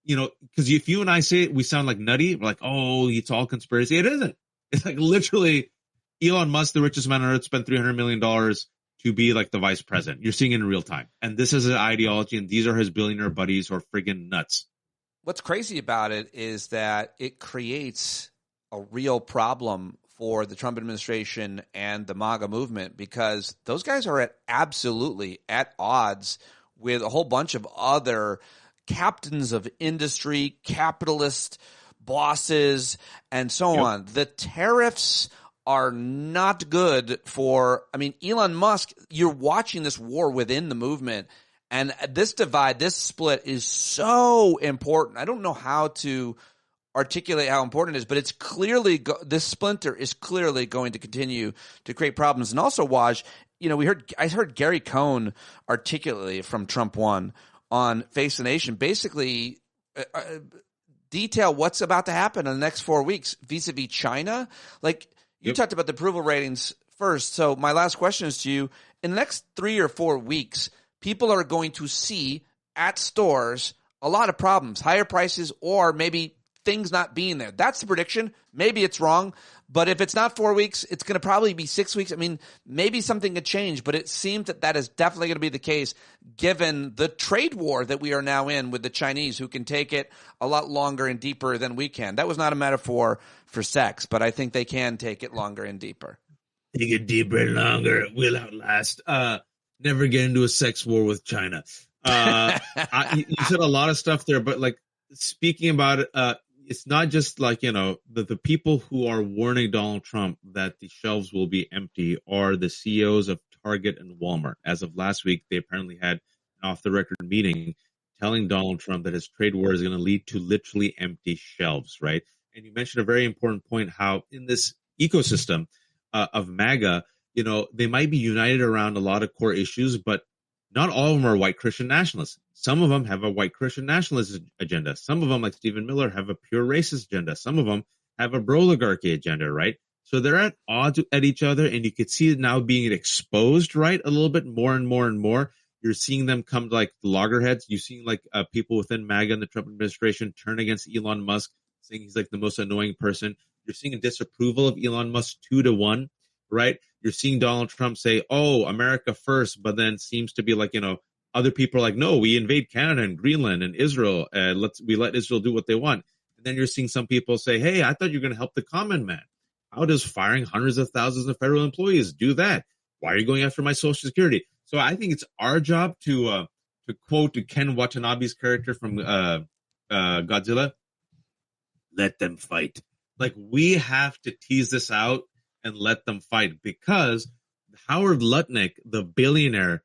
because if you and I say it, we sound like nutty. We're like, oh, it's all conspiracy. It isn't. It's like literally Elon Musk, the richest man on earth, spent $300 million to be like the vice president. You're seeing it in real time. And this is an ideology, and these are his billionaire buddies who are friggin' nuts. What's crazy about it is that it creates a real problem for the Trump administration and the MAGA movement, because those guys are absolutely at odds with a whole bunch of other captains of industry, capitalist bosses, and so on. The tariffs are not good for, Elon Musk, you're watching this war within the movement, and this divide, this split is so important. I don't know how to articulate how important it is, but it's clearly, this splinter is clearly going to continue to create problems. And also, Waj, I heard Gary Cohn articulately from Trump One on Face the Nation, basically detail what's about to happen in the next 4 weeks vis-a-vis China. Like, you talked about the approval ratings first. So my last question is to you. In the next 3 or 4 weeks, people are going to see at stores a lot of problems, higher prices, or maybe things not being there. That's the prediction. Maybe it's wrong. But if it's not 4 weeks, it's going to probably be 6 weeks. Maybe something could change, but it seems that is definitely going to be the case given the trade war that we are now in with the Chinese, who can take it a lot longer and deeper than we can. That was not a metaphor for sex, but I think they can take it longer and deeper. Take it deeper and longer. We'll outlast. Never get into a sex war with China. You said a lot of stuff there, but like speaking about it, it's not just like, the people who are warning Donald Trump that the shelves will be empty are the CEOs of Target and Walmart. As of last week, they apparently had an off-the-record meeting telling Donald Trump that his trade war is going to lead to literally empty shelves, right? And you mentioned a very important point, how in this ecosystem of MAGA, they might be united around a lot of core issues, but not all of them are white Christian nationalists. Some of them have a white Christian nationalist agenda. Some of them, like Stephen Miller, have a pure racist agenda. Some of them have a broligarchy agenda, right? So they're at odds at each other, and you could see it now being exposed, right? A little bit more and more and more. You're seeing them come to like loggerheads. You're seeing like people within MAGA and the Trump administration turn against Elon Musk, saying he's like the most annoying person. You're seeing a disapproval of Elon Musk 2-1, right? You're seeing Donald Trump say, oh, America first, but then seems to be like, other people are like, no, we invade Canada and Greenland and Israel. We let Israel do what they want. And then you're seeing some people say, hey, I thought you were going to help the common man. How does firing hundreds of thousands of federal employees do that? Why are you going after my Social Security? So I think it's our job to quote Ken Watanabe's character from Godzilla, let them fight. Like, we have to tease this out and let them fight, because Howard Lutnick, the billionaire,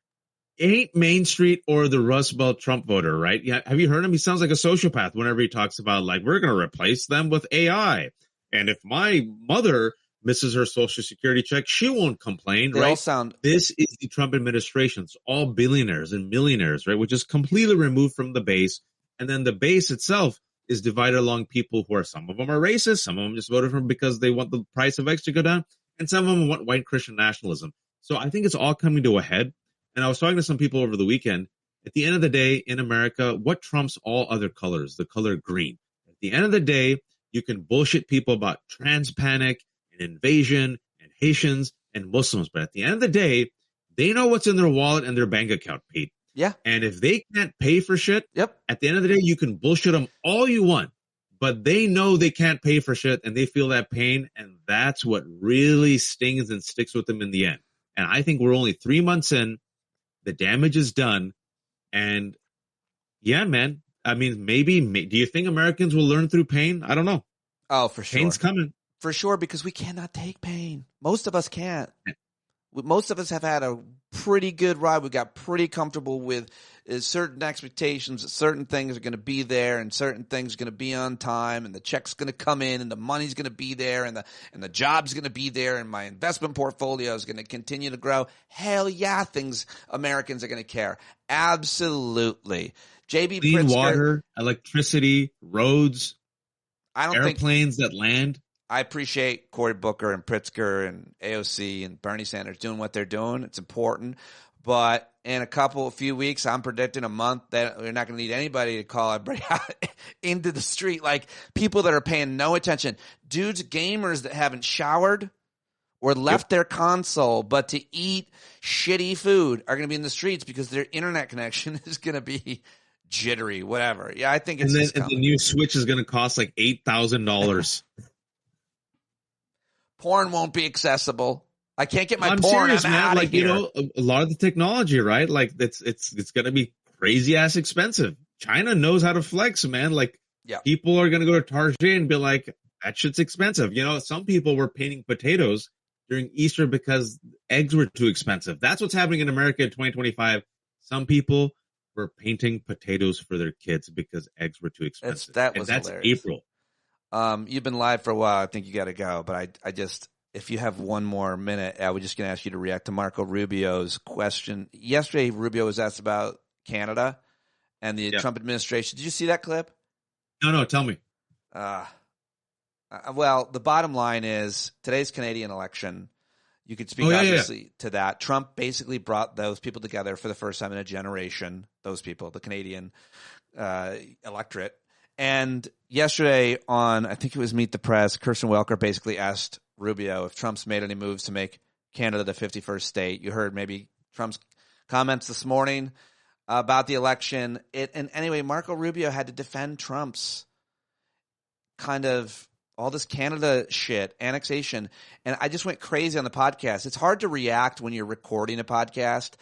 ain't Main Street or the Rust Belt Trump voter, right? Yeah, have you heard him? He sounds like a sociopath whenever he talks about, like, we're going to replace them with AI. And if my mother misses her Social Security check, she won't complain, They right? all sound... This is the Trump administration. It's all billionaires and millionaires, right? Which is completely removed from the base. And then the base itself is divided along people who are, some of them are racist, some of them just voted for him because they want the price of eggs to go down, and some of them want white Christian nationalism. So I think it's all coming to a head. And I was talking to some people over the weekend, At the end of the day, in America, what trumps all other colors? The color green. At the end of the day, you can bullshit people about trans panic and invasion and Haitians and Muslims. But at the end of the day, they know what's in their wallet and their bank account, Pete. Yeah. And if they can't pay for shit, at the end of the day, you can bullshit them all you want. But they know they can't pay for shit and they feel that pain. And that's what really stings and sticks with them in the end. And I think we're only 3 months in. The damage is done. And yeah, man, I mean, maybe, do you think Americans will learn through pain? I don't know. Oh, for sure. Pain's coming. For sure, because we cannot take pain. Most of us can't. Most of us have had a pretty good ride. We got pretty comfortable with certain expectations that certain things are going to be there and certain things are going to be on time and the check's going to come in and the money's going to be there and the job's going to be there and my investment portfolio is going to continue to grow. Hell yeah, Americans are going to care. Absolutely. JB Clean Pritzker, water, electricity, roads, airplanes that land. I appreciate Cory Booker and Pritzker and AOC and Bernie Sanders doing what they're doing. It's important. But in a few weeks, I'm predicting a month that we're not going to need anybody to call everybody out into the street. Like people that are paying no attention. Dudes, gamers that haven't showered or left their console but to eat shitty food are going to be in the streets because their internet connection is going to be jittery, whatever. Yeah, I think it's and the new Switch is going to cost like $8,000. Porn won't be accessible. I can't get my I'm porn. serious, I'm man. out Like, of here. you know, a lot of the technology, right? Like it's going to be crazy ass expensive. China knows how to flex, man. Like people are going to go to Target and be like, that shit's expensive. You know, some people were painting potatoes during Easter because eggs were too expensive. That's what's happening in America in 2025. Some people were painting potatoes for their kids because eggs were too expensive. That's hilarious. April. You've been live for a while. I think you got to go. But I just, if you have one more minute, I was just going to ask you to react to Marco Rubio's question. Yesterday, Rubio was asked about Canada and the Trump administration. Did you see that clip? No, tell me. Well, the bottom line is today's Canadian election. You could speak obviously to that. Trump basically brought those people together for the first time in a generation. Those people, the Canadian electorate. And yesterday on, I think it was Meet the Press, Kirsten Welker basically asked Rubio if Trump's made any moves to make Canada the 51st state. You heard maybe Trump's comments this morning about the election. And anyway, Marco Rubio had to defend Trump's kind of all this Canada shit, annexation. And I just went crazy on the podcast. It's hard to react when you're recording a podcast.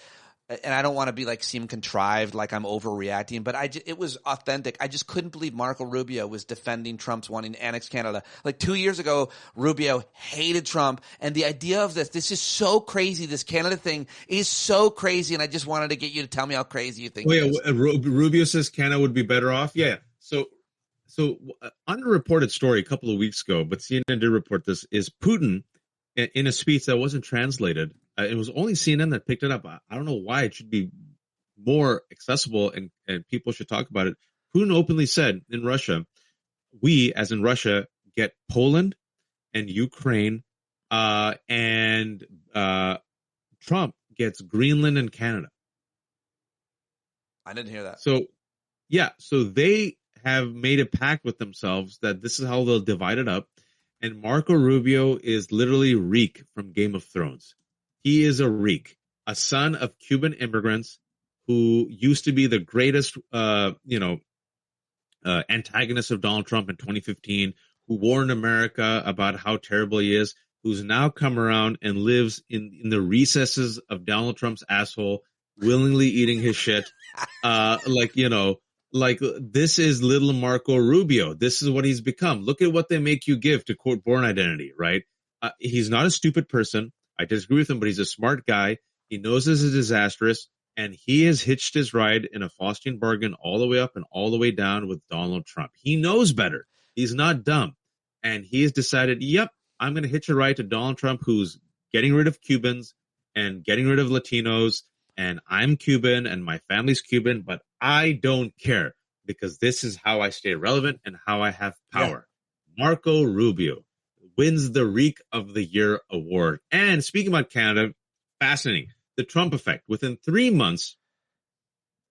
And I don't want to be like seem contrived, like I'm overreacting, but it was authentic. I just couldn't believe Marco Rubio was defending Trump's wanting to annex Canada. Like 2 years ago, Rubio hated Trump, and the idea of this is so crazy. This Canada thing is so crazy, and I just wanted to get you to tell me how crazy you think it is. Rubio says Canada would be better off. Yeah. So underreported story a couple of weeks ago, but CNN did report this, is Putin in a speech that wasn't translated. It was only CNN that picked it up. I don't know why. It should be more accessible and people should talk about it. Putin openly said in Russia, we, as in Russia, get Poland and Ukraine, and Trump gets Greenland and Canada. I didn't hear that. So they have made a pact with themselves that this is how they'll divide it up. And Marco Rubio is literally Reek from Game of Thrones. He is a Reek, a son of Cuban immigrants who used to be the greatest, antagonist of Donald Trump in 2015, who warned America about how terrible he is, who's now come around and lives in the recesses of Donald Trump's asshole, willingly eating his shit. This is little Marco Rubio. This is what he's become. Look at what they make you give, to quote Born Identity, right? He's not a stupid person. I disagree with him, but he's a smart guy. He knows this is disastrous, and he has hitched his ride in a Faustian bargain all the way up and all the way down with Donald Trump. He knows better. He's not dumb. And he has decided, yep, I'm going to hitch a ride to Donald Trump, who's getting rid of Cubans and getting rid of Latinos, and I'm Cuban and my family's Cuban, but I don't care because this is how I stay relevant and how I have power. Yeah. Marco Rubio wins the Reek of the Year award. And speaking about Canada, fascinating. The Trump effect. Within 3 months,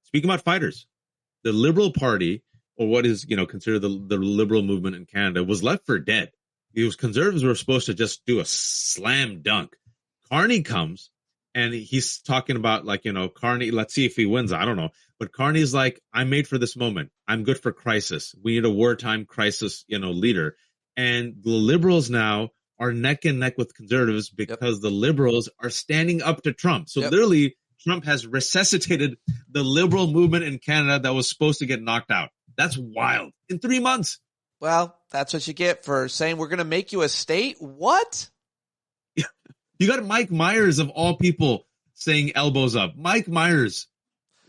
speaking about fighters, the Liberal Party, or what is, considered the liberal movement in Canada, was left for dead. These conservatives were supposed to just do a slam dunk. Carney comes and he's talking about Carney, let's see if he wins. I don't know. But Carney's like, I'm made for this moment. I'm good for crisis. We need a wartime crisis, leader. And the liberals now are neck and neck with conservatives because the liberals are standing up to Trump. So literally, Trump has resuscitated the liberal movement in Canada that was supposed to get knocked out. That's wild. In 3 months. Well, that's what you get for saying we're going to make you a state. What? You got Mike Myers, of all people, saying elbows up. Mike Myers,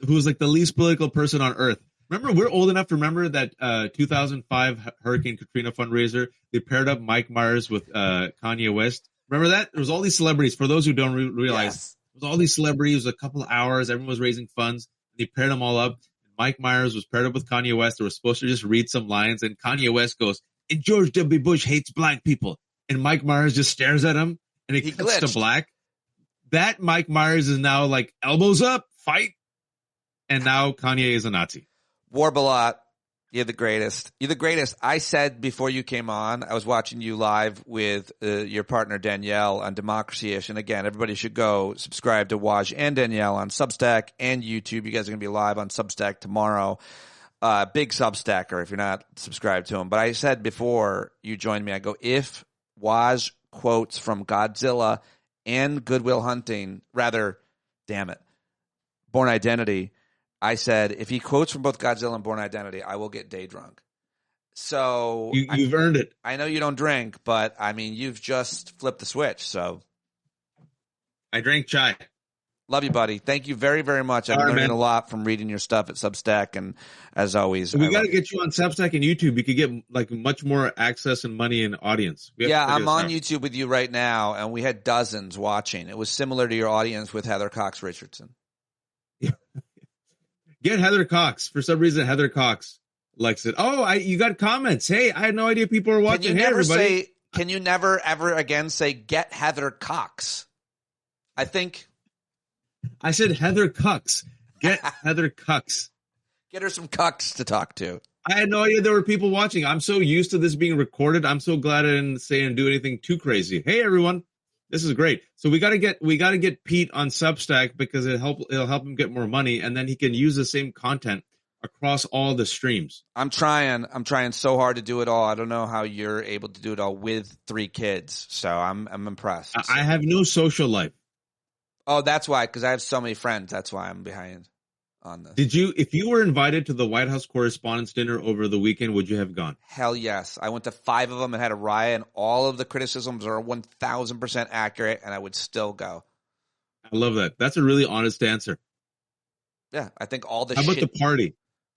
who's like the least political person on earth. Remember, we're old enough to remember that 2005 Hurricane Katrina fundraiser. They paired up Mike Myers with Kanye West. Remember that? There was all these celebrities. For those who don't realize, there was all these celebrities. A couple of hours. Everyone was raising funds. They paired them all up. Mike Myers was paired up with Kanye West. They were supposed to just read some lines. And Kanye West goes, and George W. Bush hates black people. And Mike Myers just stares at him. And it cuts to black. That Mike Myers is now like, elbows up, fight. And now Kanye is a Nazi. Warbalot, you're the greatest. You're the greatest. I said before you came on, I was watching you live with your partner DAnielle on Democracy-ish. And again, everybody should go subscribe to Waj and DAnielle on Substack and YouTube. You guys are going to be live on Substack tomorrow. Big Substacker if you're not subscribed to him. But I said before you joined me, I go, if Waj quotes from Godzilla and Good Will Hunting, Born Identity, I said, if he quotes from both Godzilla and Born Identity, I will get day drunk. So you've earned it. I know you don't drink, but I mean, you've just flipped the switch. So I drank chai. Love you, buddy. Thank you very, very much. I'm learning a lot from reading your stuff at Substack. And as always, we got to get you on Substack and YouTube. You could get like much more access and money and audience. I'm on YouTube with you right now, and we had dozens watching. It was similar to your audience with Heather Cox Richardson. Get Heather Cox. For some reason, Heather Cox likes it. Oh, you got comments. Hey, I had no idea people were watching. Can you never, ever again say, get Heather Cox? I think. I said Heather Cox. Get Heather Cox. Get her some cucks to talk to. I had no idea there were people watching. I'm so used to this being recorded. I'm so glad I didn't say and do anything too crazy. Hey, everyone. This is great. So we got to get Pete on Substack because it'll help him get more money, and then he can use the same content across all the streams. I'm trying so hard to do it all. I don't know how you're able to do it all with 3 kids. So I'm impressed. I have no social life. Oh, that's why, because I have so many friends. That's why I'm behind on this. If you were invited to the White House Correspondents' Dinner over the weekend, would you have gone? Hell yes. I went to 5 of them and had a riot, and all of the criticisms are 1,000% accurate, and I would still go. I love that. That's a really honest answer. Yeah, I think all the How about the party?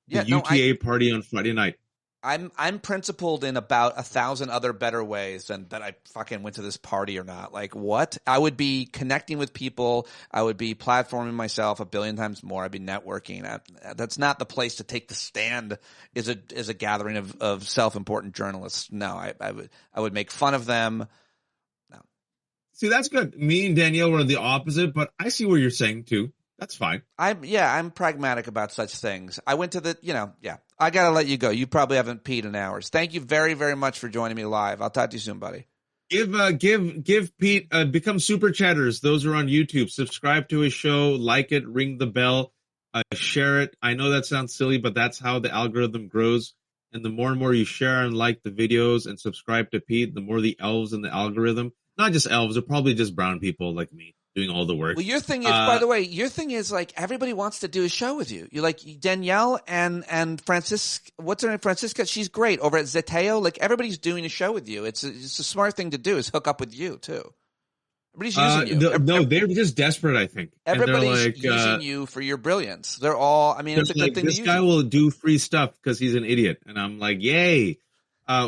The UTA party on Friday night. I'm principled in about 1,000 other better ways than that I fucking went to this party or not. Like, what? I would be connecting with people. I would be platforming myself 1 billion times more. I'd be networking. That's not the place to take the stand. Is a gathering of self-important journalists. No, I would make fun of them. No. See, that's good. Me and DAnielle were the opposite, but I see what you're saying too. That's fine. I'm pragmatic about such things. I went to I got to let you go. You probably haven't peed in hours. Thank you very, very much for joining me live. I'll talk to you soon, buddy. Give Pete, become super chatters. Those are on YouTube. Subscribe to his show, like it, ring the bell, share it. I know that sounds silly, but that's how the algorithm grows. And the more and more you share and like the videos and subscribe to Pete, the more the elves in the algorithm, not just elves, they're probably just brown people like me, doing all the work. Well, your thing is, by the way, like everybody wants to do a show with you. You're like DAnielle and Francesca. What's her name? Francesca. She's great over at Zeteo. Like everybody's doing a show with you. It's a smart thing to do is hook up with you too. Everybody's using you. No, they're just desperate, I think. Everybody's like, using you for your brilliance. They're all, I mean, it's a good thing to use. This guy will do free stuff because he's an idiot. And I'm like, yay.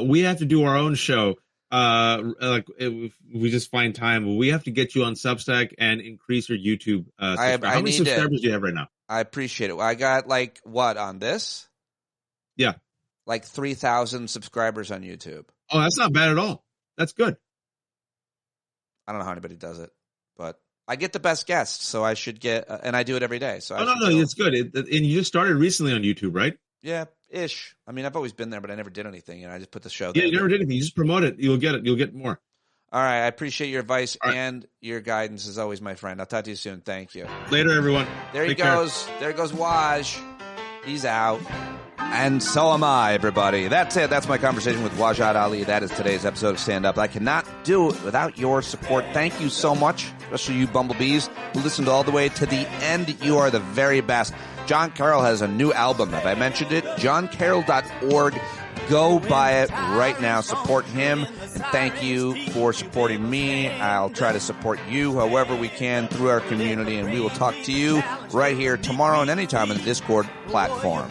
We have to do our own show. If we just find time, we have to get you on Substack and increase your YouTube. How many subscribers do you have right now? I appreciate it. I got on this? Yeah. 3,000 subscribers on YouTube. Oh, that's not bad at all. That's good. I don't know how anybody does it, but I get the best guests, so I should get, and I do it every day. So no, it's good. And you just started recently on YouTube, right? Yeah, ish. I mean, I've always been there, but I never did anything. I just put the show there. Yeah, you never did anything. You just promote it. You'll get it. You'll get more. All right. I appreciate your advice and your guidance as always, my friend. I'll talk to you soon. Thank you. Later, everyone. There he goes. There goes Waj. He's out. And so am I, everybody. That's it. That's my conversation with Wajahat Ali. That is today's episode of Stand Up. I cannot do it without your support. Thank you so much, especially you bumblebees who listened all the way to the end. You are the very best. John Carroll has a new album. Have I mentioned it? johncarroll.org. Go buy it right now. Support him. And thank you for supporting me. I'll try to support you however we can through our community. And we will talk to you right here tomorrow and anytime on the Discord platform.